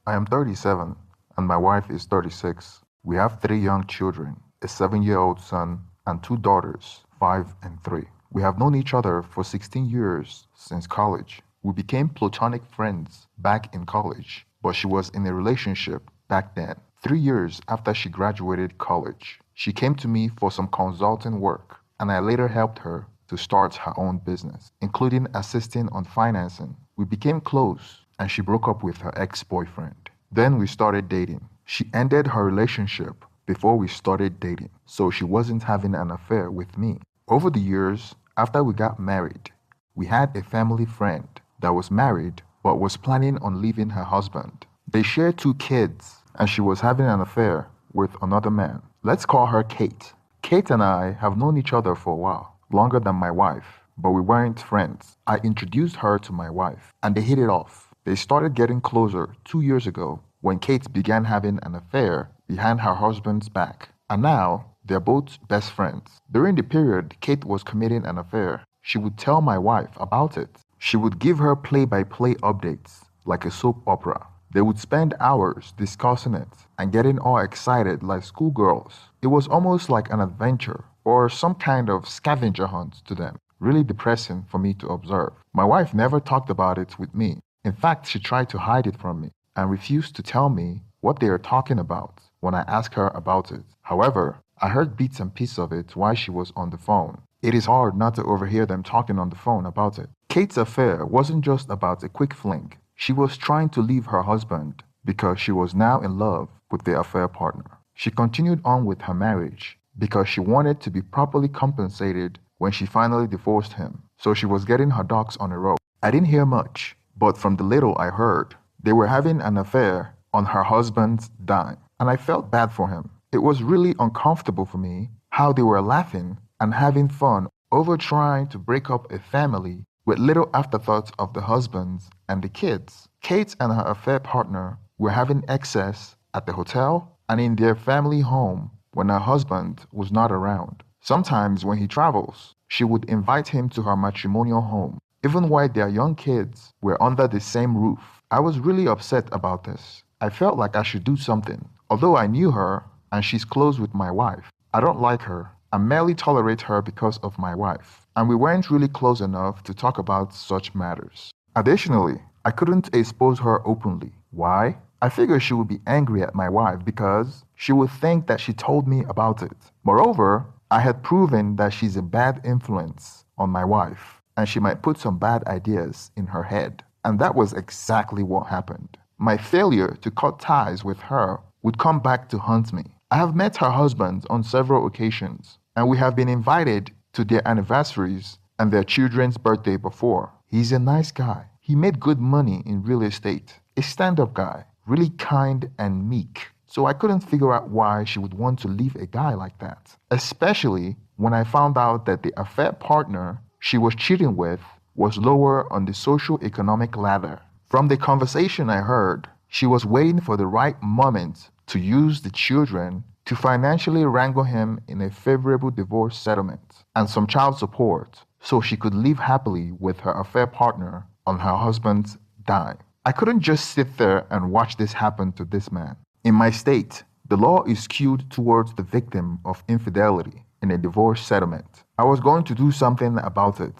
I am 37 and my wife is 36. We have three young children, a 7-year-old son and two daughters, 5 and 3. We have known each other for 16 years since college. We became platonic friends back in college, but she was in a relationship back then. 3 years after she graduated college, she came to me for some consulting work, and I later helped her to start her own business, including assisting on financing. We became close, and she broke up with her ex-boyfriend. Then we started dating. She ended her relationship before we started dating, so she wasn't having an affair with me. Over the years, after we got married, we had a family friend that was married but was planning on leaving her husband. They shared 2 kids, and she was having an affair with another man. Let's call her Kate. Kate and I have known each other for a while, longer than my wife, but we weren't friends. I introduced her to my wife, and they hit it off. They started getting closer 2 years ago when Kate began having an affair behind her husband's back, and now they're both best friends. During the period Kate was committing an affair, she would tell my wife about it. She would give her play-by-play updates like a soap opera. They would spend hours discussing it and getting all excited like schoolgirls. It was almost like an adventure or some kind of scavenger hunt to them. Really depressing for me to observe. My wife never talked about it with me. In fact, she tried to hide it from me and refused to tell me what they are talking about when I asked her about it. However, I heard bits and pieces of it while she was on the phone. It is hard not to overhear them talking on the phone about it. Kate's affair wasn't just about a quick fling. She was trying to leave her husband because she was now in love with the affair partner. She continued on with her marriage because she wanted to be properly compensated when she finally divorced him, so she was getting her ducks on a row. I didn't hear much, but from the little I heard, they were having an affair on her husband's dime, and I felt bad for him. It was really uncomfortable for me how they were laughing and having fun over trying to break up a family with little afterthoughts of the husbands and the kids. Kate and her affair partner were having excess at the hotel and in their family home when her husband was not around. Sometimes when he travels, she would invite him to her matrimonial home, even while their young kids were under the same roof. I was really upset about this. I felt like I should do something. Although I knew her and she's close with my wife, I don't like her. I merely tolerate her because of my wife, and we weren't really close enough to talk about such matters. Additionally, I couldn't expose her openly. Why? I figured she would be angry at my wife because she would think that she told me about it. Moreover, I had proven that she's a bad influence on my wife, and she might put some bad ideas in her head. And that was exactly what happened. My failure to cut ties with her would come back to haunt me. I have met her husband on several occasions, and we have been invited to their anniversaries and their children's birthday before. He's a nice guy. He made good money in real estate. A stand-up guy, really kind and meek. So I couldn't figure out why she would want to leave a guy like that. Especially when I found out that the affair partner she was cheating with was lower on the socio-economic ladder. From the conversation I heard, she was waiting for the right moment to use the children to financially wrangle him in a favorable divorce settlement and some child support so she could live happily with her affair partner on her husband's dime. I couldn't just sit there and watch this happen to this man. In my state, the law is skewed towards the victim of infidelity in a divorce settlement. I was going to do something about it,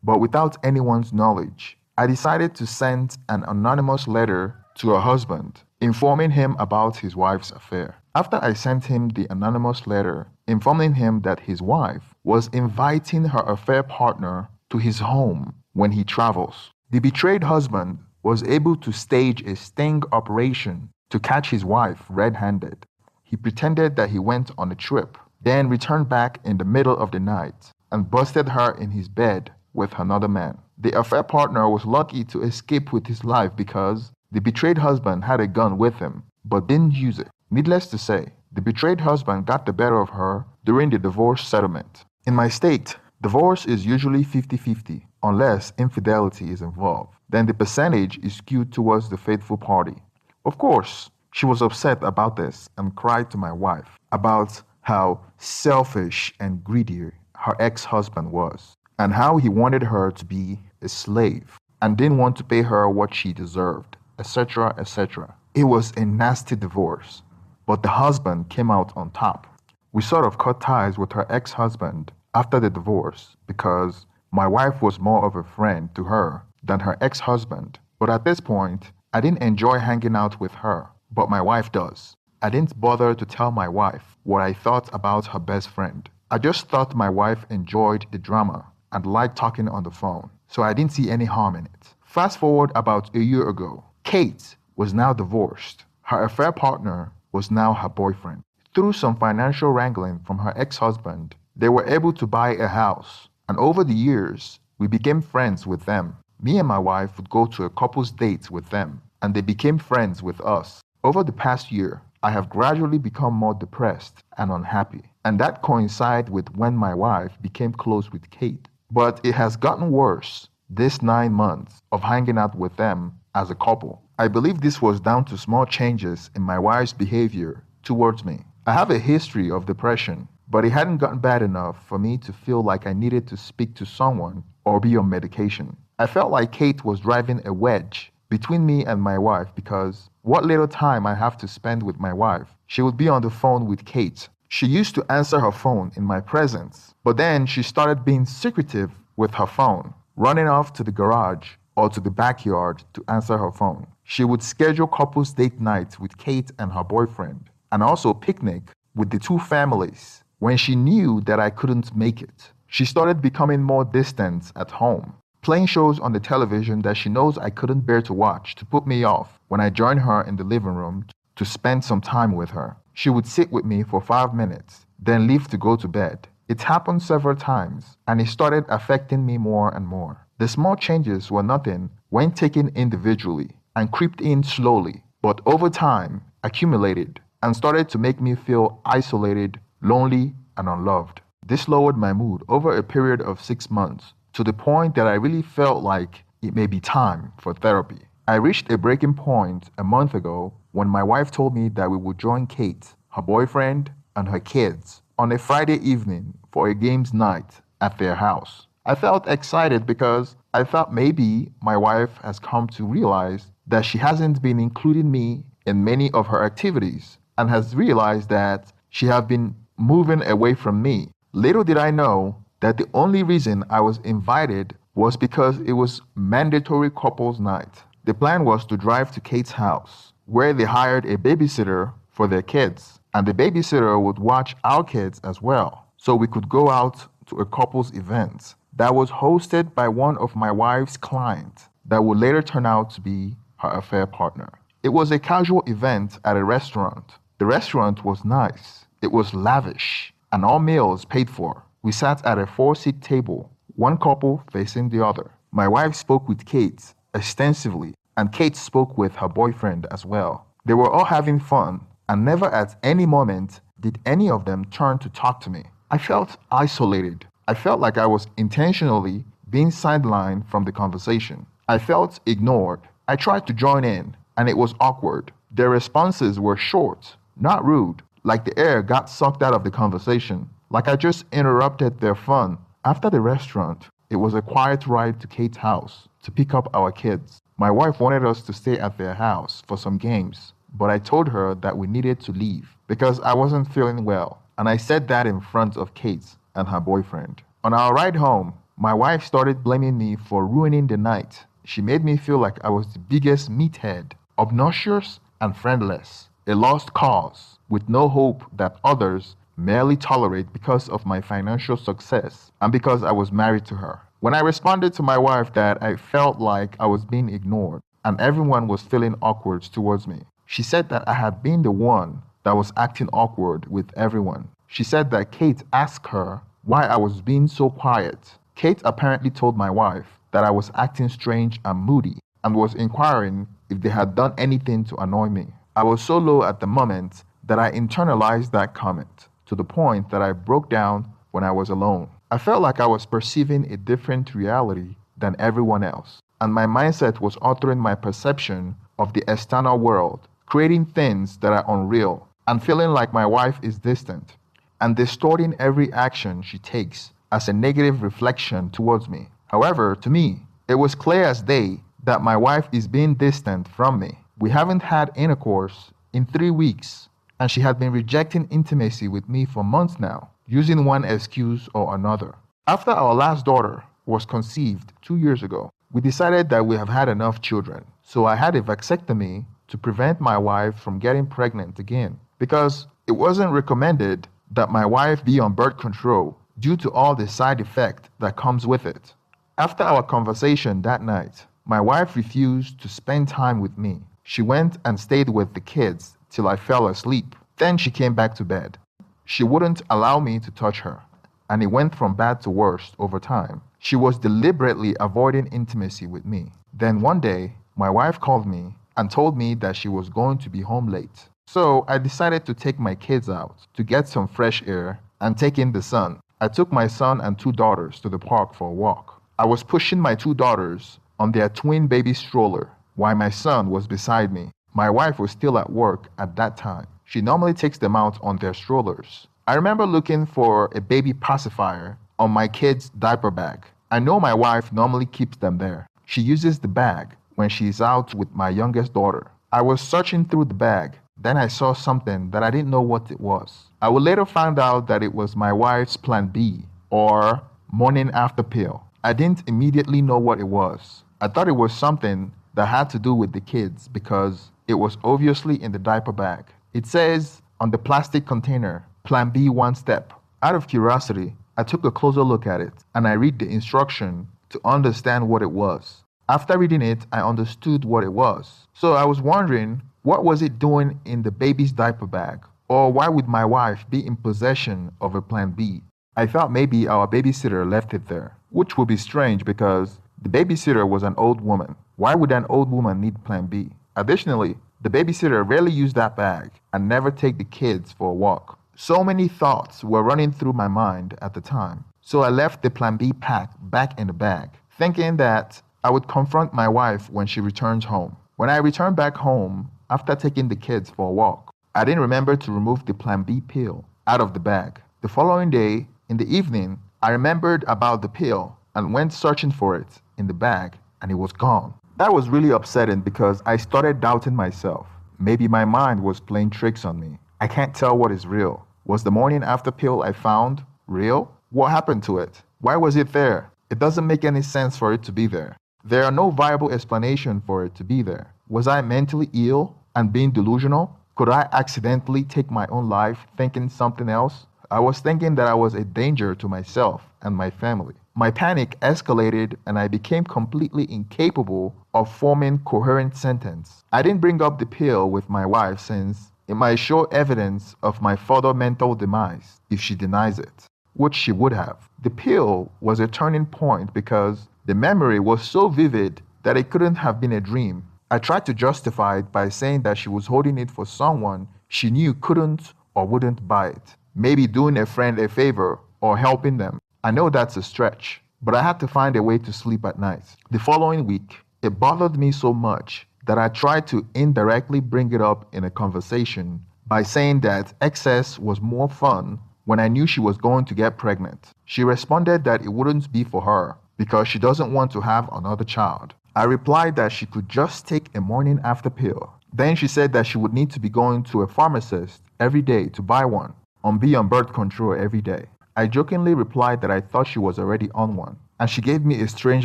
but without anyone's knowledge, I decided to send an anonymous letter to her husband, informing him about his wife's affair. After I sent him the anonymous letter, informing him that his wife was inviting her affair partner to his home when he travels, the betrayed husband was able to stage a sting operation to catch his wife red-handed. He pretended that he went on a trip, then returned back in the middle of the night and busted her in his bed with another man. The affair partner was lucky to escape with his life because the betrayed husband had a gun with him, but didn't use it. Needless to say, the betrayed husband got the better of her during the divorce settlement. In my state, divorce is usually 50-50 unless infidelity is involved. Then the percentage is skewed towards the faithful party. Of course, she was upset about this and cried to my wife about how selfish and greedy her ex-husband was and how he wanted her to be a slave and didn't want to pay her what she deserved, etc., etc. It was a nasty divorce, but the husband came out on top. We sort of cut ties with her ex-husband after the divorce because my wife was more of a friend to her than her ex-husband. But at this point, I didn't enjoy hanging out with her, but my wife does. I didn't bother to tell my wife what I thought about her best friend. I just thought my wife enjoyed the drama and liked talking on the phone, so I didn't see any harm in it. Fast forward about a year ago, Kate was now divorced. Her affair partner was now her boyfriend. Through some financial wrangling from her ex-husband, they were able to buy a house, and over the years, we became friends with them. Me and my wife would go to a couple's date with them, and they became friends with us. Over the past year, I have gradually become more depressed and unhappy, and that coincided with when my wife became close with Kate. But it has gotten worse this 9 months of hanging out with them as a couple. I believe this was down to small changes in my wife's behavior towards me. I have a history of depression, but it hadn't gotten bad enough for me to feel like I needed to speak to someone or be on medication. I felt like Kate was driving a wedge between me and my wife because what little time I have to spend with my wife, she would be on the phone with Kate. She used to answer her phone in my presence, but then she started being secretive with her phone, running off to the garage or to the backyard to answer her phone. She would schedule couples date nights with Kate and her boyfriend, and also picnic with the two families when she knew that I couldn't make it. She started becoming more distant at home, playing shows on the television that she knows I couldn't bear to watch to put me off when I joined her in the living room to spend some time with her. She would sit with me for 5 minutes, then leave to go to bed. It happened several times, and it started affecting me more and more. The small changes were nothing when taken individually and creeped in slowly, but over time accumulated and started to make me feel isolated, lonely, and unloved. This lowered my mood over a period of 6 months to the point that I really felt like it may be time for therapy. I reached a breaking point a month ago when my wife told me that we would join Kate, her boyfriend, and her kids on a Friday evening for a games night at their house. I felt excited because I thought maybe my wife has come to realize that she hasn't been including me in many of her activities and has realized that she has been moving away from me. Little did I know that the only reason I was invited was because it was mandatory couples night. The plan was to drive to Kate's house, where they hired a babysitter for their kids, and the babysitter would watch our kids as well, so we could go out to a couples event that was hosted by one of my wife's clients that would later turn out to be her affair partner. It was a casual event at a restaurant. The restaurant was nice. It was lavish, and all meals paid for. We sat at a 4-seat table, one couple facing the other. My wife spoke with Kate extensively, and Kate spoke with her boyfriend as well. They were all having fun, and never at any moment did any of them turn to talk to me. I felt isolated. I felt like I was intentionally being sidelined from the conversation. I felt ignored. I tried to join in, and it was awkward. Their responses were short, not rude, like the air got sucked out of the conversation, like I just interrupted their fun. After the restaurant, it was a quiet ride to Kate's house to pick up our kids. My wife wanted us to stay at their house for some games, but I told her that we needed to leave because I wasn't feeling well, and I said that in front of Kate and her boyfriend. On our ride home, my wife started blaming me for ruining the night. She made me feel like I was the biggest meathead, obnoxious and friendless, a lost cause with no hope that others merely tolerate because of my financial success and because I was married to her. When I responded to my wife that I felt like I was being ignored and everyone was feeling awkward towards me, she said that I had been the one that was acting awkward with everyone. She said that Kate asked her why I was being so quiet. Kate apparently told my wife that I was acting strange and moody and was inquiring if they had done anything to annoy me. I was so low at the moment that I internalized that comment to the point that I broke down when I was alone. I felt like I was perceiving a different reality than everyone else, and my mindset was altering my perception of the external world, creating things that are unreal, and feeling like my wife is distant, and distorting every action she takes as a negative reflection towards me. However, to me, it was clear as day that my wife is being distant from me. We haven't had intercourse in 3 weeks, and she had been rejecting intimacy with me for months now, using one excuse or another. After our last daughter was conceived 2 years ago, we decided that we have had enough children. So I had a vasectomy to prevent my wife from getting pregnant again, because it wasn't recommended that my wife be on birth control due to all the side effect that comes with it. After our conversation that night, my wife refused to spend time with me. She went and stayed with the kids till I fell asleep. Then she came back to bed. She wouldn't allow me to touch her, and it went from bad to worse over time. She was deliberately avoiding intimacy with me. Then one day, my wife called me and told me that she was going to be home late. So I decided to take my kids out to get some fresh air and take in the sun. I took my son and 2 daughters to the park for a walk. I was pushing my 2 daughters on their twin baby stroller while my son was beside me. My wife was still at work at that time. She normally takes them out on their strollers. I remember looking for a baby pacifier on my kid's diaper bag. I know my wife normally keeps them there. She uses the bag when she is out with my youngest daughter. I was searching through the bag. Then I saw something that I didn't know what it was. I would later find out that it was my wife's Plan B, or morning after pill. I didn't immediately know what it was. I thought it was something that had to do with the kids because it was obviously in the diaper bag. It says on the plastic container, Plan B 1 step. Out of curiosity, I took a closer look at it and I read the instruction to understand what it was. After reading it, I understood what it was. So I was wondering, what was it doing in the baby's diaper bag? Or why would my wife be in possession of a Plan B? I thought maybe our babysitter left it there, which would be strange because the babysitter was an old woman. Why would an old woman need Plan B? Additionally, the babysitter rarely used that bag and never take the kids for a walk. So many thoughts were running through my mind at the time. So I left the Plan B pack back in the bag, thinking that I would confront my wife when she returns home. When I returned back home after taking the kids for a walk, I didn't remember to remove the Plan B pill out of the bag. The following day, in the evening, I remembered about the pill and went searching for it in the bag, and it was gone. That was really upsetting because I started doubting myself. Maybe my mind was playing tricks on me. I can't tell what is real. Was the morning after pill I found real? What happened to it? Why was it there? It doesn't make any sense for it to be there. There are no viable explanation for it to be there. Was I mentally ill and being delusional? Could I accidentally take my own life thinking something else? I was thinking that I was a danger to myself and my family. My panic escalated and I became completely incapable of forming coherent sentence. I didn't bring up the pill with my wife since it might show evidence of my further mental demise if she denies it, which she would have. The pill was a turning point because the memory was so vivid that it couldn't have been a dream. I tried to justify it by saying that she was holding it for someone she knew couldn't or wouldn't buy it. Maybe doing a friend a favor or helping them. I know that's a stretch, but I had to find a way to sleep at night. The following week, it bothered me so much that I tried to indirectly bring it up in a conversation by saying that excess was more fun when I knew she was going to get pregnant. She responded that it wouldn't be for her because she doesn't want to have another child. I replied that she could just take a morning after pill. Then she said that she would need to be going to a pharmacist every day to buy one and be on birth control every day. I jokingly replied that I thought she was already on one, and she gave me a strange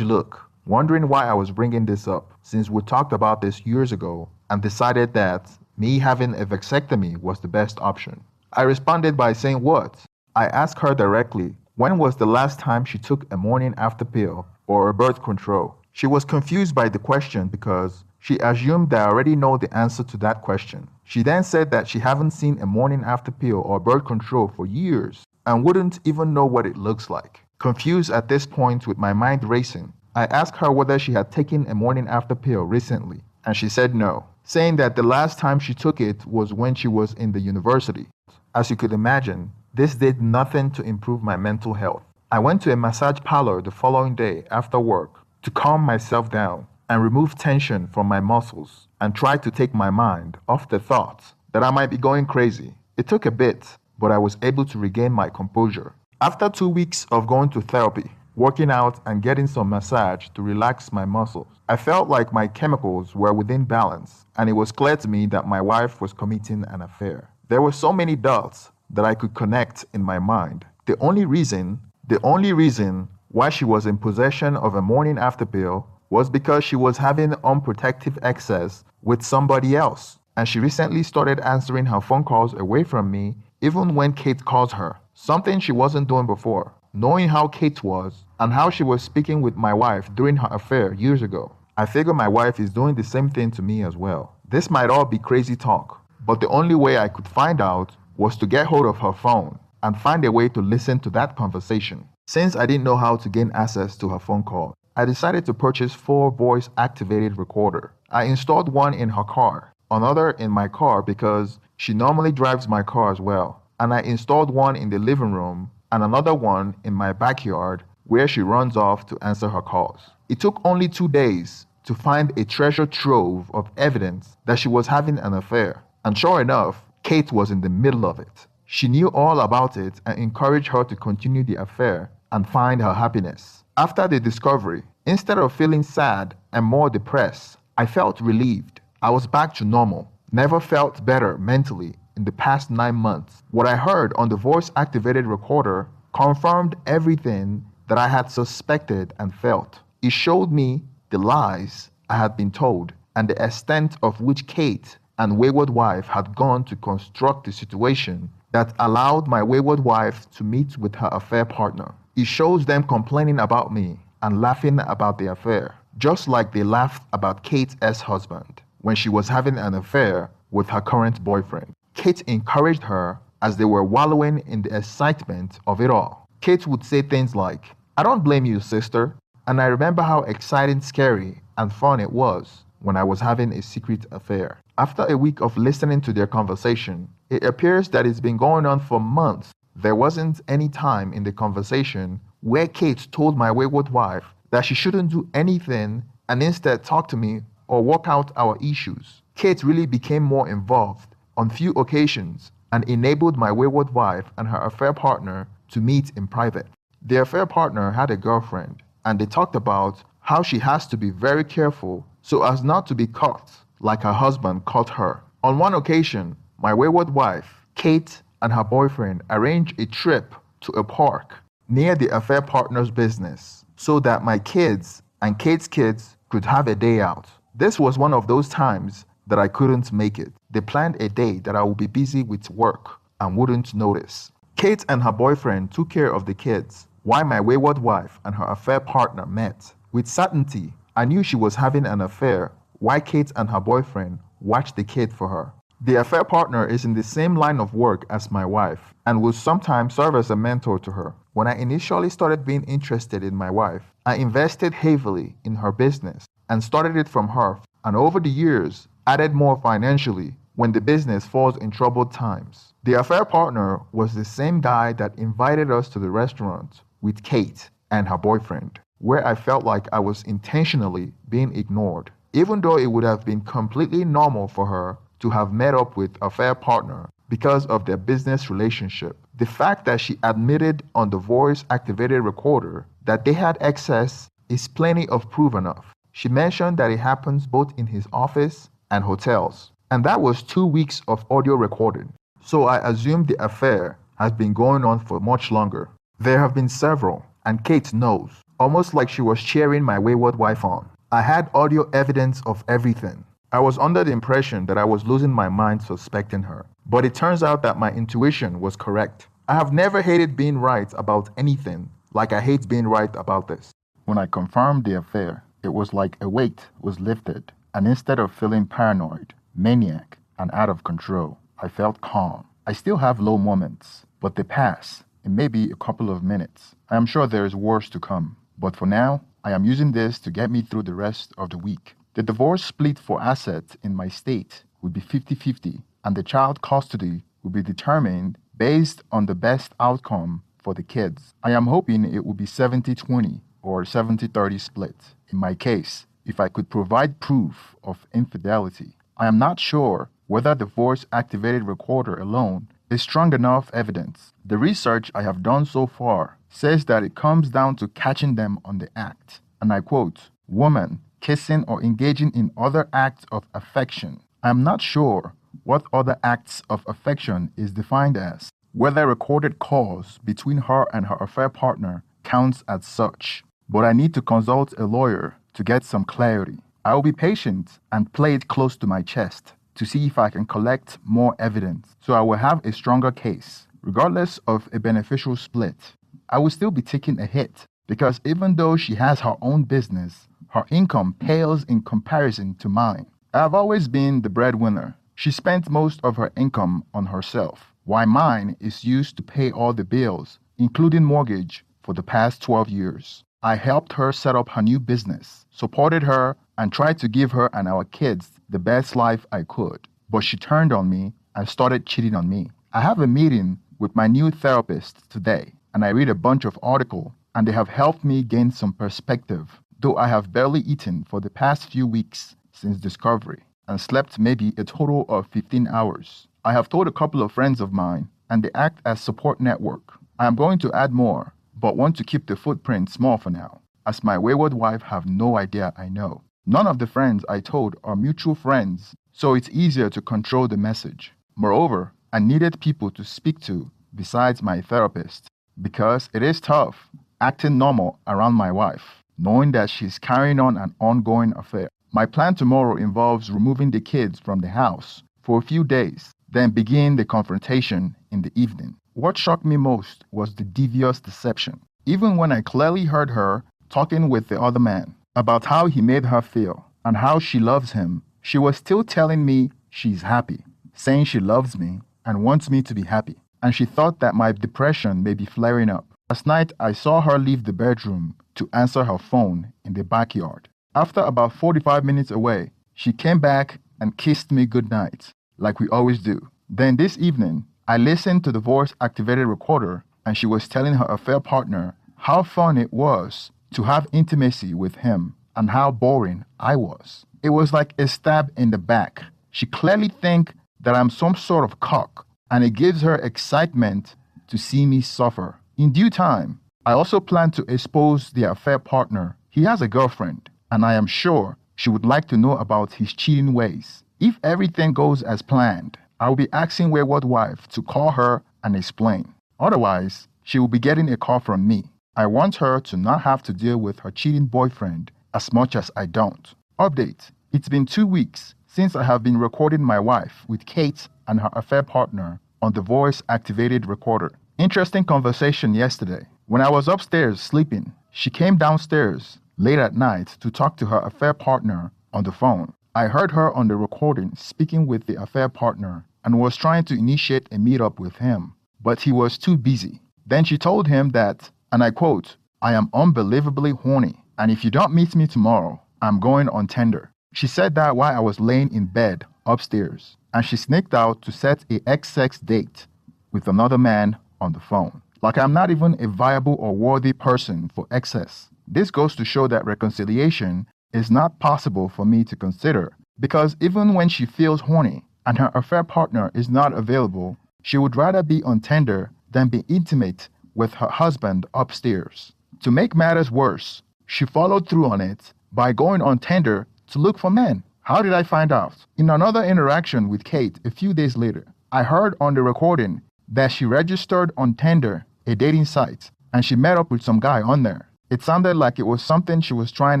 look, wondering why I was bringing this up, since we talked about this years ago and decided that me having a vasectomy was the best option. I responded by saying what? I asked her directly, when was the last time she took a morning after pill or a birth control? She was confused by the question because she assumed that I already know the answer to that question. She then said that she hadn't seen a morning after pill or birth control for years and wouldn't even know what it looks like. Confused at this point with my mind racing, I asked her whether she had taken a morning after pill recently, and she said no, saying that the last time she took it was when she was in the university. As you could imagine, this did nothing to improve my mental health. I went to a massage parlor the following day after work to calm myself down and remove tension from my muscles and try to take my mind off the thoughts that I might be going crazy. It took a bit, but I was able to regain my composure. After 2 weeks of going to therapy, working out, and getting some massage to relax my muscles. I felt like my chemicals were within balance, and it was clear to me that my wife was committing an affair. There were so many dots that I could connect in my mind. The only reason why she was in possession of a morning after pill was because she was having unprotected excess with somebody else. And she recently started answering her phone calls away from me even when Kate calls her, something she wasn't doing before. Knowing how Kate was and how she was speaking with my wife during her affair years ago, I figure my wife is doing the same thing to me as well. This might all be crazy talk, but the only way I could find out was to get hold of her phone and find a way to listen to that conversation. Since I didn't know how to gain access to her phone call, I decided to purchase 4 voice-activated recorder. I installed one in her car, another in my car because she normally drives my car as well, and I installed one in the living room and another one in my backyard where she runs off to answer her calls. It took only 2 days to find a treasure trove of evidence that she was having an affair. And sure enough, Kate was in the middle of it. She knew all about it and encouraged her to continue the affair and find her happiness. After the discovery, instead of feeling sad and more depressed, I felt relieved. I was back to normal. Never felt better mentally in the past 9 months. What I heard on the voice-activated recorder confirmed everything that I had suspected and felt. It showed me the lies I had been told and the extent of which Kate and wayward wife had gone to construct the situation that allowed my wayward wife to meet with her affair partner. It shows them complaining about me and laughing about the affair, just like they laughed about Kate's ex-husband when she was having an affair with her current boyfriend. Kate encouraged her as they were wallowing in the excitement of it all. Kate would say things like, "I don't blame you, sister." And I remember how exciting, scary, and fun it was when I was having a secret affair. After a week of listening to their conversation, it appears that it's been going on for months. There wasn't any time in the conversation where Kate told my wayward wife that she shouldn't do anything and instead talk to me or work out our issues. Kate really became more involved on few occasions and enabled my wayward wife and her affair partner to meet in private. The affair partner had a girlfriend, and they talked about how she has to be very careful so as not to be caught like her husband caught her. On one occasion, my wayward wife, Kate, and her boyfriend arranged a trip to a park near the affair partner's business so that my kids and Kate's kids could have a day out. This was one of those times that I couldn't make it. They planned a day that I would be busy with work and wouldn't notice. Kate and her boyfriend took care of the kids while my wayward wife and her affair partner met. With certainty, I knew she was having an affair while Kate and her boyfriend watched the kid for her. The affair partner is in the same line of work as my wife and will sometimes serve as a mentor to her. When I initially started being interested in my wife, I invested heavily in her business and started it from her, and over the years, added more financially when the business falls in troubled times. The affair partner was the same guy that invited us to the restaurant with Kate and her boyfriend, where I felt like I was intentionally being ignored, even though it would have been completely normal for her to have met up with a affair partner because of their business relationship. The fact that she admitted on the voice-activated recorder that they had excess is plenty of proof enough. She mentioned that it happens both in his office and hotels, and that was 2 weeks of audio recording. So I assume the affair has been going on for much longer. There have been several, and Kate knows, almost like she was cheering my wayward wife on. I had audio evidence of everything. I was under the impression that I was losing my mind suspecting her, but it turns out that my intuition was correct. I have never hated being right about anything like I hate being right about this. When I confirmed the affair, it was like a weight was lifted, and instead of feeling paranoid, maniac, and out of control, I felt calm. I still have low moments, but they pass in maybe a couple of minutes. I am sure there is worse to come, but for now, I am using this to get me through the rest of the week. The divorce split for assets in my state would be 50-50, and the child custody will be determined based on the best outcome for the kids. I am hoping it will be 70-20 or 70-30 split. In my case, if I could provide proof of infidelity, I am not sure whether the voice-activated recorder alone is strong enough evidence. The research I have done so far says that it comes down to catching them on the act. And I quote, "Woman, kissing or engaging in other acts of affection." I'm not sure what other acts of affection is defined as, whether recorded calls between her and her affair partner counts as such. But I need to consult a lawyer to get some clarity. I will be patient and play it close to my chest to see if I can collect more evidence so I will have a stronger case. Regardless of a beneficial split, I will still be taking a hit because even though she has her own business, her income pales in comparison to mine. I have always been the breadwinner. She spent most of her income on herself, while mine is used to pay all the bills, including mortgage, for the past 12 years. I helped her set up her new business, supported her, and tried to give her and our kids the best life I could. But she turned on me and started cheating on me. I have a meeting with my new therapist today, and I read a bunch of articles, and they have helped me gain some perspective, though I have barely eaten for the past few weeks since discovery and slept maybe a total of 15 hours. I have told a couple of friends of mine, and they act as support network. I am going to add more, but want to keep the footprint small for now, as my wayward wife have no idea I know. None of the friends I told are mutual friends, so it's easier to control the message. Moreover, I needed people to speak to besides my therapist, because it is tough acting normal around my wife, knowing that she's carrying on an ongoing affair. My plan tomorrow involves removing the kids from the house for a few days, then begin the confrontation in the evening. What shocked me most was the devious deception. Even when I clearly heard her talking with the other man about how he made her feel and how she loves him, she was still telling me she's happy, saying she loves me and wants me to be happy. And she thought that my depression may be flaring up. Last night, I saw her leave the bedroom to answer her phone in the backyard. After about 45 minutes away, she came back and kissed me goodnight, like we always do. Then this evening, I listened to the voice-activated recorder, and she was telling her affair partner how fun it was to have intimacy with him and how boring I was. It was like a stab in the back. She clearly thinks that I'm some sort of cock, and it gives her excitement to see me suffer. In due time, I also plan to expose the affair partner. He has a girlfriend, and I am sure she would like to know about his cheating ways. If everything goes as planned, I will be asking wayward wife to call her and explain. Otherwise, she will be getting a call from me. I want her to not have to deal with her cheating boyfriend as much as I don't. Update: it's been 2 weeks since I have been recording my wife with Kate and her affair partner on the voice-activated recorder. Interesting conversation yesterday. When I was upstairs sleeping, she came downstairs late at night to talk to her affair partner on the phone. I heard her on the recording speaking with the affair partner and was trying to initiate a meetup with him, but he was too busy. Then she told him that, and I quote, "I am unbelievably horny, and if you don't meet me tomorrow, I'm going on Tinder." She said that while I was laying in bed upstairs, and she sneaked out to set a XX date with another man on the phone. Like I'm not even a viable or worthy person for excess. This goes to show that reconciliation is not possible for me to consider, because even when she feels horny and her affair partner is not available, she would rather be on Tinder than be intimate with her husband upstairs. To make matters worse, she followed through on it by going on Tinder to look for men. How did I find out? In another interaction with Kate a few days later, I heard on the recording that she registered on Tinder, a dating site, and she met up with some guy on there. It sounded like it was something she was trying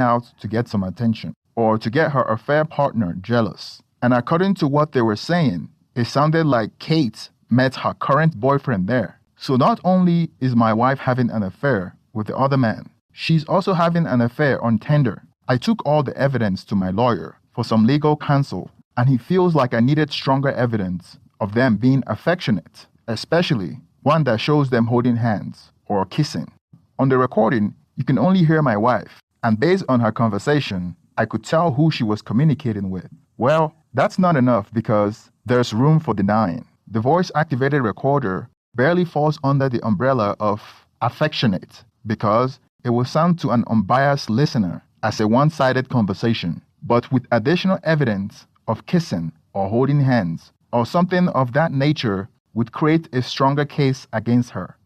out to get some attention or to get her affair partner jealous. And according to what they were saying, it sounded like Kate met her current boyfriend there. So not only is my wife having an affair with the other man, she's also having an affair on Tinder. I took all the evidence to my lawyer for some legal counsel, and he feels like I needed stronger evidence of them being affectionate, especially one that shows them holding hands or kissing. On the recording, you can only hear my wife, and based on her conversation, I could tell who she was communicating with. Well, that's not enough because there's room for denying. The voice-activated recorder barely falls under the umbrella of affectionate because it will sound to an unbiased listener as a one-sided conversation, but with additional evidence of kissing or holding hands or something of that nature would create a stronger case against her.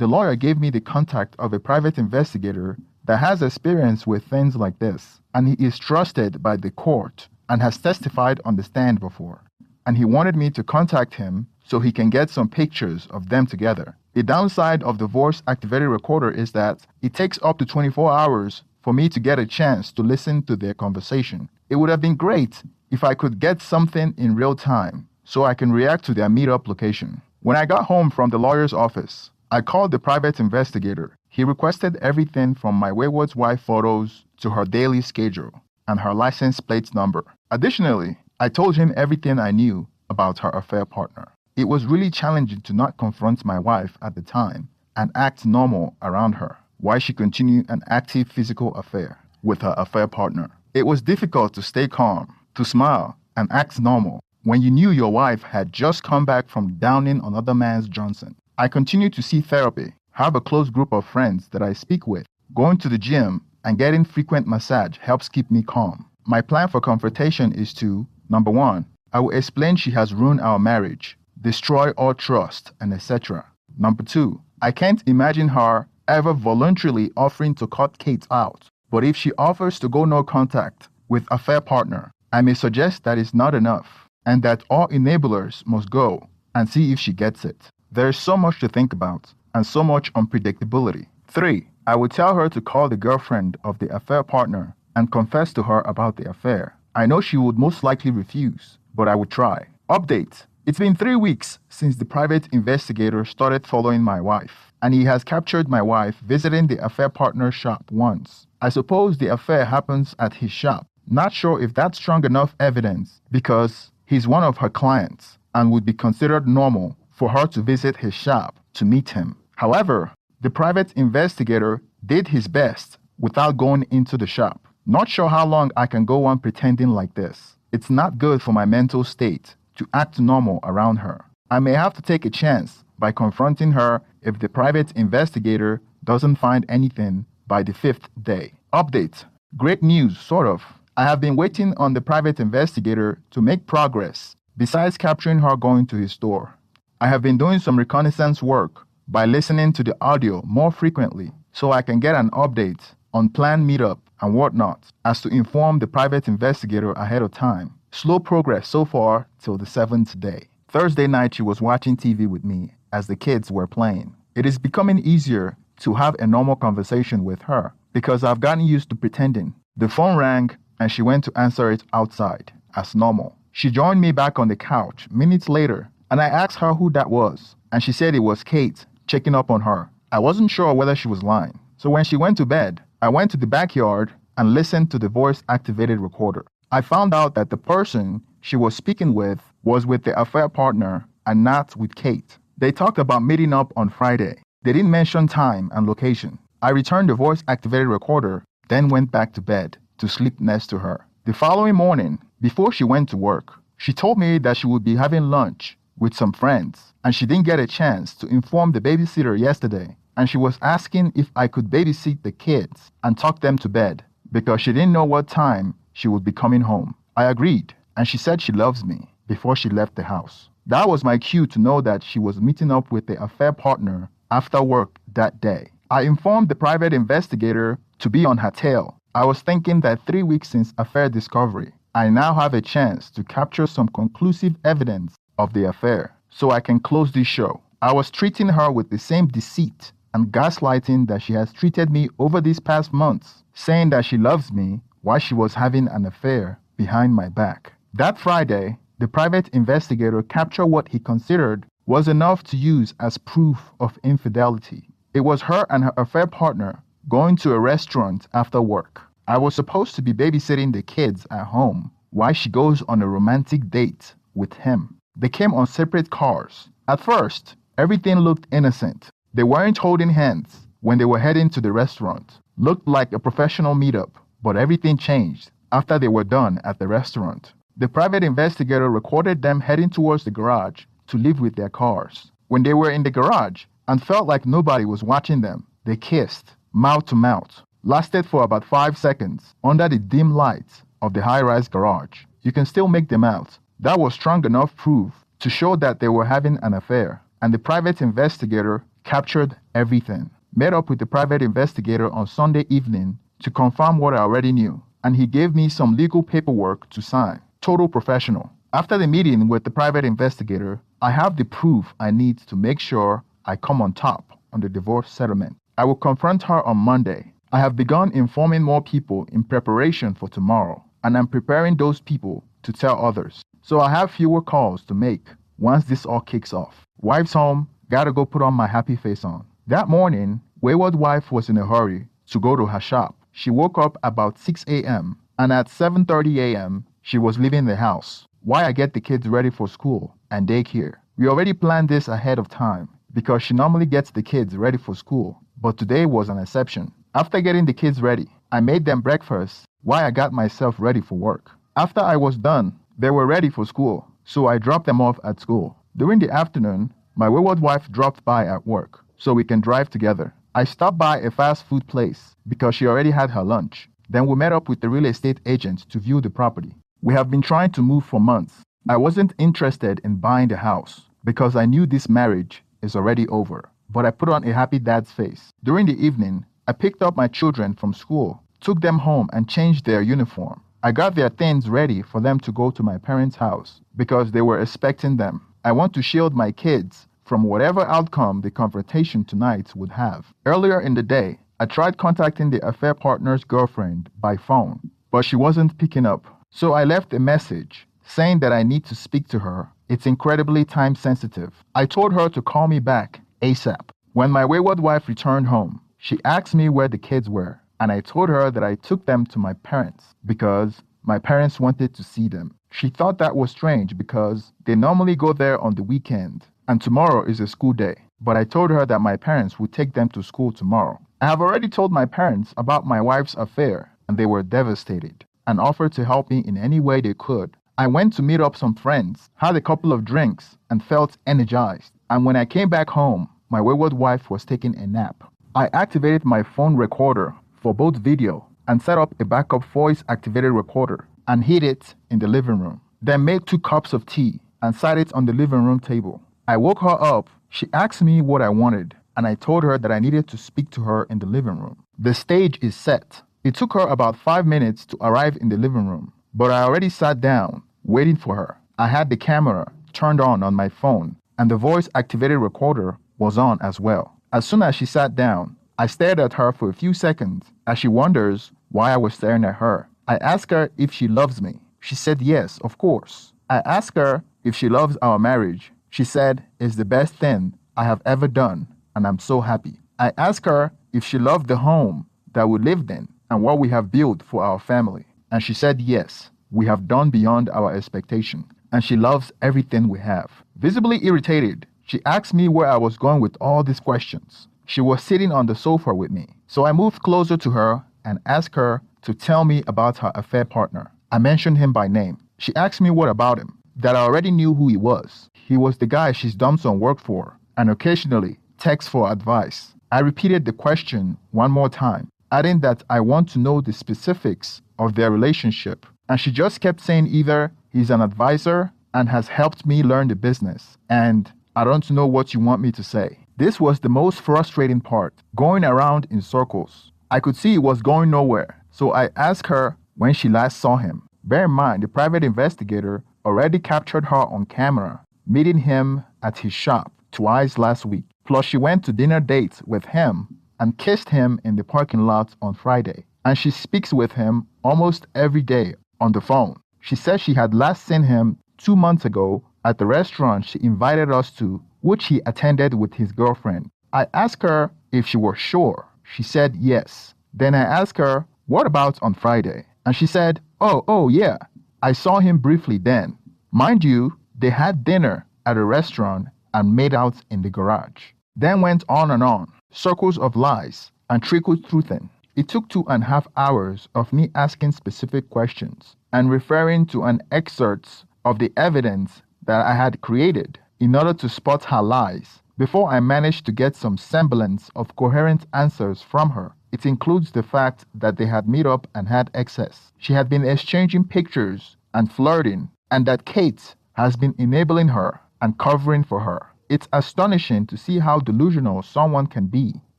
the lawyer gave me the contact of a private investigator that has experience with things like this, and he is trusted by the court and has testified on the stand before. And he wanted me to contact him so he can get some pictures of them together. The downside of the voice-activated recorder is that it takes up to 24 hours for me to get a chance to listen to their conversation. It would have been great if I could get something in real time so I can react to their meetup location. When I got home from the lawyer's office, I called the private investigator. He requested everything from my wayward wife photos to her daily schedule and her license plate number. Additionally, I told him everything I knew about her affair partner. It was really challenging to not confront my wife at the time and act normal around her while she continued an active physical affair with her affair partner. It was difficult to stay calm, to smile, and act normal when you knew your wife had just come back from downing another man's Johnson. I continue to see therapy, have a close group of friends that I speak with. Going to the gym and getting frequent massage helps keep me calm. My plan for confrontation is to, number one, I will explain she has ruined our marriage, destroy all trust, and etc. Number two, I can't imagine her ever voluntarily offering to cut Kate out. But if she offers to go no contact with a affair partner, I may suggest that is not enough and that all enablers must go and see if she gets it. There is so much to think about and so much unpredictability. 3. I would tell her to call the girlfriend of the affair partner and confess to her about the affair. I know she would most likely refuse, but I would try. Update. It's been 3 weeks since the private investigator started following my wife, and he has captured my wife visiting the affair partner's shop once. I suppose the affair happens at his shop. Not sure if that's strong enough evidence because he's one of her clients and would be considered normal for her to visit his shop to meet him. However, the private investigator did his best without going into the shop. Not sure how long I can go on pretending like this. It's not good for my mental state to act normal around her. I may have to take a chance by confronting her if the private investigator doesn't find anything by the 5th day. Update. Great news, sort of. I have been waiting on the private investigator to make progress besides capturing her going to his store. I have been doing some reconnaissance work by listening to the audio more frequently so I can get an update on planned meetup and whatnot as to inform the private investigator ahead of time. Slow progress so far till the 7th day. Thursday night she was watching TV with me as the kids were playing. It is becoming easier to have a normal conversation with her because I've gotten used to pretending. The phone rang and she went to answer it outside as normal. She joined me back on the couch minutes later and I asked her who that was and she said it was Kate checking up on her. I wasn't sure whether she was lying. So when she went to bed, I went to the backyard and listened to the voice-activated recorder. I found out that the person she was speaking with was with the affair partner and not with Kate. They talked about meeting up on Friday. They didn't mention time and location. I returned the voice-activated recorder, then went back to bed to sleep next to her. The following morning, before she went to work, she told me that she would be having lunch with some friends and she didn't get a chance to inform the babysitter yesterday, and she was asking if I could babysit the kids and tuck them to bed because she didn't know what time she would be coming home. I agreed, and she said she loves me before she left the house. That was my cue to know that she was meeting up with the affair partner after work that day. I informed the private investigator to be on her tail. I was thinking that 3 weeks since affair discovery, I now have a chance to capture some conclusive evidence of the affair so I can close this show. I was treating her with the same deceit and gaslighting that she has treated me over these past months, saying that she loves me while she was having an affair behind my back. That Friday, the private investigator captured what he considered was enough to use as proof of infidelity. It was her and her affair partner going to a restaurant after work. I was supposed to be babysitting the kids at home while she goes on a romantic date with him. They came on separate cars. At first, everything looked innocent. They weren't holding hands when they were heading to the restaurant. Looked like a professional meetup, but everything changed after they were done at the restaurant. The private investigator recorded them heading towards the garage to leave with their cars. When they were in the garage and felt like nobody was watching them, they kissed, mouth to mouth. Lasted for about 5 seconds under the dim lights of the high-rise garage. You can still make them out. That was strong enough proof to show that they were having an affair, and the private investigator captured everything, met up with the private investigator on Sunday evening to confirm what I already knew, and he gave me some legal paperwork to sign. Total professional. After the meeting with the private investigator, I have the proof I need to make sure I come on top on the divorce settlement. I will confront her on Monday. I have begun informing more people in preparation for tomorrow, and I'm preparing those people to tell others. So I have fewer calls to make once this all kicks off. Wife's home, gotta go put on my happy face on. That morning, wayward wife was in a hurry to go to her shop. She woke up about 6 a.m. and at 7:30 a.m., she was leaving the house. Why I get the kids ready for school and daycare. We already planned this ahead of time because she normally gets the kids ready for school, but today was an exception. After getting the kids ready, I made them breakfast while I got myself ready for work. After I was done, they were ready for school, so I dropped them off at school. During the afternoon, my wayward wife dropped by at work so we can drive together. I stopped by a fast food place because she already had her lunch. Then we met up with the real estate agent to view the property. We have been trying to move for months. I wasn't interested in buying the house because I knew this marriage is already over, but I put on a happy dad's face. During the evening, I picked up my children from school, took them home and changed their uniform. I got their things ready for them to go to my parents' house because they were expecting them. I want to shield my kids from whatever outcome the confrontation tonight would have. Earlier in the day, I tried contacting the affair partner's girlfriend by phone, but she wasn't picking up. So I left a message saying that I need to speak to her. It's incredibly time sensitive. I told her to call me back ASAP. When my wayward wife returned home, she asked me where the kids were, and I told her that I took them to my parents because my parents wanted to see them. She thought that was strange because they normally go there on the weekend, and tomorrow is a school day. But I told her that my parents would take them to school tomorrow. I have already told my parents about my wife's affair, and they were devastated and offered to help me in any way they could. I went to meet up some friends, had a couple of drinks, and felt energized. And when I came back home, my wayward wife was taking a nap. I activated my phone recorder for both video and set up a backup voice-activated recorder and hid it in the living room. Then made 2 cups of tea and sat it on the living room table. I woke her up. She asked me what I wanted, and I told her that I needed to speak to her in the living room. The stage is set. It took her about 5 minutes to arrive in the living room, but I already sat down, waiting for her. I had the camera turned on my phone, and the voice-activated recorder was on as well. As soon as she sat down, I stared at her for a few seconds as she wonders why I was staring at her. I asked her if she loves me. She said yes, of course. I asked her if she loves our marriage. She said it's the best thing I have ever done, and I'm so happy. I asked her if she loved the home that we lived in and what we have built for our family. And she said yes, we have done beyond our expectation, and she loves everything we have. Visibly irritated, she asked me where I was going with all these questions. She was sitting on the sofa with me, so I moved closer to her and asked her to tell me about her affair partner. I mentioned him by name. She asked me what about him, that I already knew who he was. He was the guy she's done some work for and occasionally texts for advice. I repeated the question one more time, adding that I want to know the specifics of their relationship. And she just kept saying either he's an advisor and has helped me learn the business, and I don't know what you want me to say. This was the most frustrating part, going around in circles. I could see it was going nowhere, so I asked her when she last saw him. Bear in mind, the private investigator already captured her on camera, meeting him at his shop twice last week. Plus, she went to dinner dates with him and kissed him in the parking lot on Friday. And she speaks with him almost every day on the phone. She said she had last seen him 2 months ago at the restaurant she invited us to, which he attended with his girlfriend. I asked her if she was sure. She said yes. Then I asked her, what about on Friday? And she said, oh yeah, I saw him briefly then. Mind you, they had dinner at a restaurant and made out in the garage. Then went on, circles of lies and trickled truthing. It took 2.5 hours of me asking specific questions and referring to an excerpt of the evidence that I had created in order to spot her lies before I managed to get some semblance of coherent answers from her. It includes the fact that they had met up and had excess. She had been exchanging pictures and flirting, and that Kate has been enabling her and covering for her. It's astonishing to see how delusional someone can be.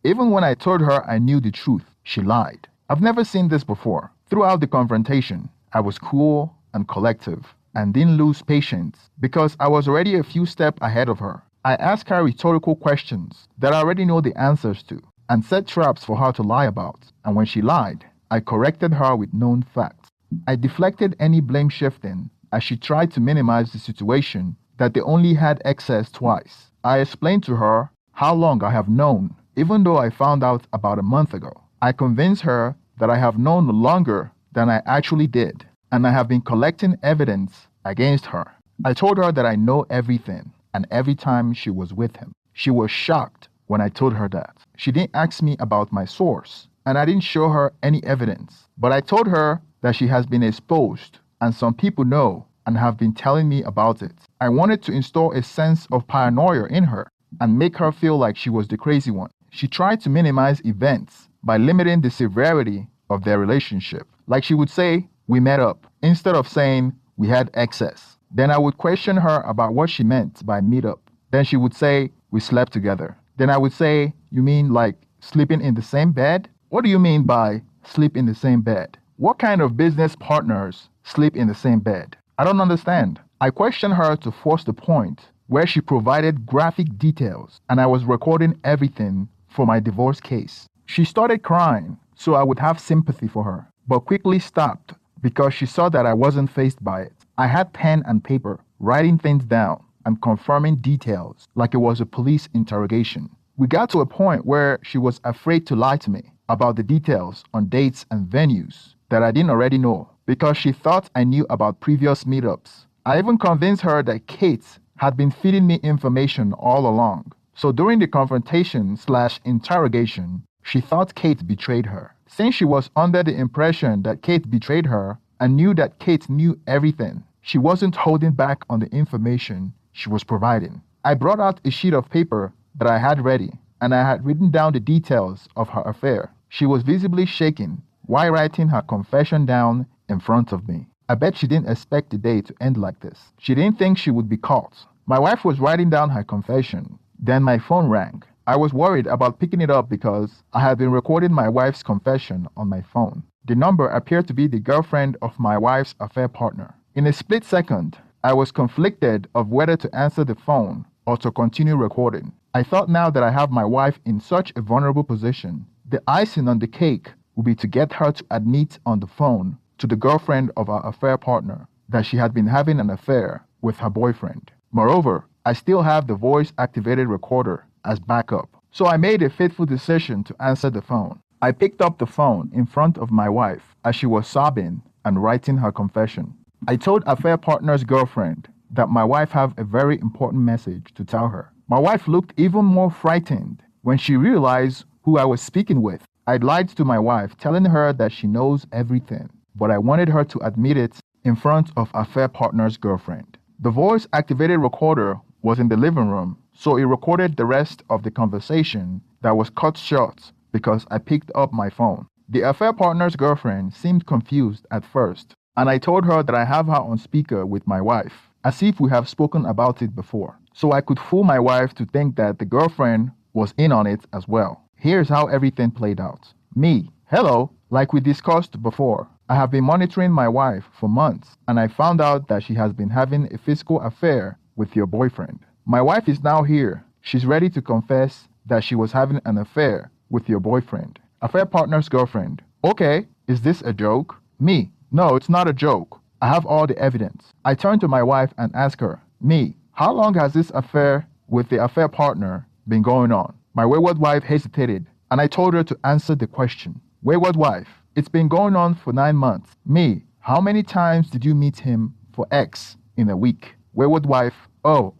Even when I told her I knew the truth, she lied. I've never seen this before. Throughout the confrontation, I was cool and collective and didn't lose patience because I was already a few steps ahead of her. I asked her rhetorical questions that I already know the answers to and set traps for her to lie about. And when she lied, I corrected her with known facts. I deflected any blame shifting as she tried to minimize the situation that they only had excess twice. I explained to her how long I have known, even though I found out about a month ago. I convinced her that I have known longer than I actually did, and I have been collecting evidence against her. I told her that I know everything, and every time she was with him. She was shocked when I told her that. She didn't ask me about my source, and I didn't show her any evidence. But I told her that she has been exposed, and some people know and have been telling me about it. I wanted to install a sense of paranoia in her and make her feel like she was the crazy one. She tried to minimize events by limiting the severity of their relationship. Like she would say, "We met up," instead of saying, "We had excess." Then I would question her about what she meant by meet up. Then she would say, "We slept together." Then I would say, "You mean like sleeping in the same bed? What do you mean by sleep in the same bed? What kind of business partners sleep in the same bed? I don't understand." I questioned her to force the point where she provided graphic details and I was recording everything for my divorce case. She started crying so I would have sympathy for her, but quickly stopped because she saw that I wasn't fazed by it. I had pen and paper, writing things down and confirming details like it was a police interrogation. We got to a point where she was afraid to lie to me about the details on dates and venues that I didn't already know because she thought I knew about previous meetups. I even convinced her that Kate had been feeding me information all along. So during the confrontation/interrogation, she thought Kate betrayed her. Since she was under the impression that Kate betrayed her and knew that Kate knew everything, she wasn't holding back on the information she was providing. I brought out a sheet of paper that I had ready, and I had written down the details of her affair. She was visibly shaking while writing her confession down in front of me. I bet she didn't expect the day to end like this. She didn't think she would be caught. My wife was writing down her confession. Then my phone rang. I was worried about picking it up because I had been recording my wife's confession on my phone. The number appeared to be the girlfriend of my wife's affair partner. In a split second, I was conflicted of whether to answer the phone or to continue recording. I thought now that I have my wife in such a vulnerable position, the icing on the cake would be to get her to admit on the phone to the girlfriend of our affair partner that she had been having an affair with her boyfriend. Moreover, I still have the voice-activated recorder as backup. So I made a fateful decision to answer the phone. I picked up the phone in front of my wife as she was sobbing and writing her confession. I told affair partner's girlfriend that my wife have a very important message to tell her. My wife looked even more frightened when she realized who I was speaking with. I'd lied to my wife, telling her that she knows everything, but I wanted her to admit it in front of affair partner's girlfriend. The voice-activated recorder was in the living room, so it recorded the rest of the conversation that was cut short because I picked up my phone. The affair partner's girlfriend seemed confused at first, and I told her that I have her on speaker with my wife, as if we have spoken about it before, so I could fool my wife to think that the girlfriend was in on it as well. Here's how everything played out. Me, hello, like we discussed before. I have been monitoring my wife for months, and I found out that she has been having a physical affair with your boyfriend. My wife is now here. She's ready to confess that she was having an affair with your boyfriend. Affair partner's girlfriend. Okay, is this a joke? Me, no, it's not a joke. I have all the evidence. I turn to my wife and ask her, me, how long has this affair with the affair partner been going on? My wayward wife hesitated, and I told her to answer the question. Wayward wife, it's been going on for 9 months. Me, how many times did you meet him for X in a week? Wayward wife, oh,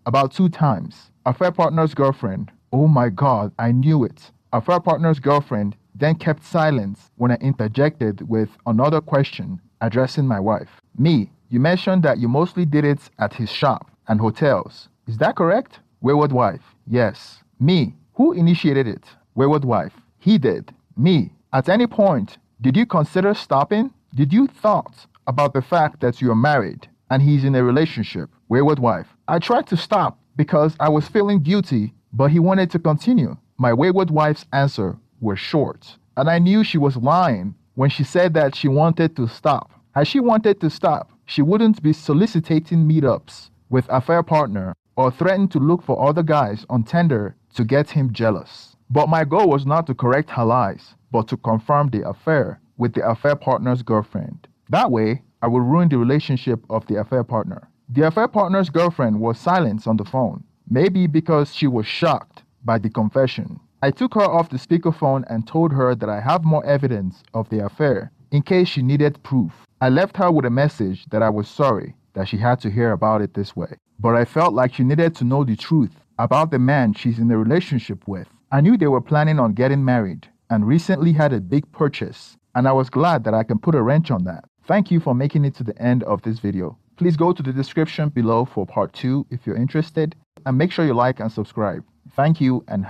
about 2 times. Affair partner's girlfriend, oh my God, I knew it. Affair partner's girlfriend then kept silence when I interjected with another question addressing my wife. Me, you mentioned that you mostly did it at his shop and hotels. Is that correct? Wayward wife, yes. Me, who initiated it? Wayward wife, he did. Me, at any point, did you consider stopping? Did you thought about the fact that you're married and he's in a relationship? Wayward wife, I tried to stop, because I was feeling guilty, but he wanted to continue. My wayward wife's answer was short, and I knew she was lying when she said that she wanted to stop. Had she wanted to stop, she wouldn't be soliciting meetups with a affair partner or threaten to look for other guys on Tinder to get him jealous. But my goal was not to correct her lies, but to confirm the affair with the affair partner's girlfriend. That way, I would ruin the relationship of the affair partner. The affair partner's girlfriend was silent on the phone, maybe because she was shocked by the confession. I took her off the speakerphone and told her that I have more evidence of the affair in case she needed proof. I left her with a message that I was sorry that she had to hear about it this way, but I felt like she needed to know the truth about the man she's in a relationship with. I knew they were planning on getting married and recently had a big purchase, and I was glad that I can put a wrench on that. Thank you for making it to the end of this video. Please go to the description below for part 2 if you're interested, and make sure you like and subscribe. Thank you and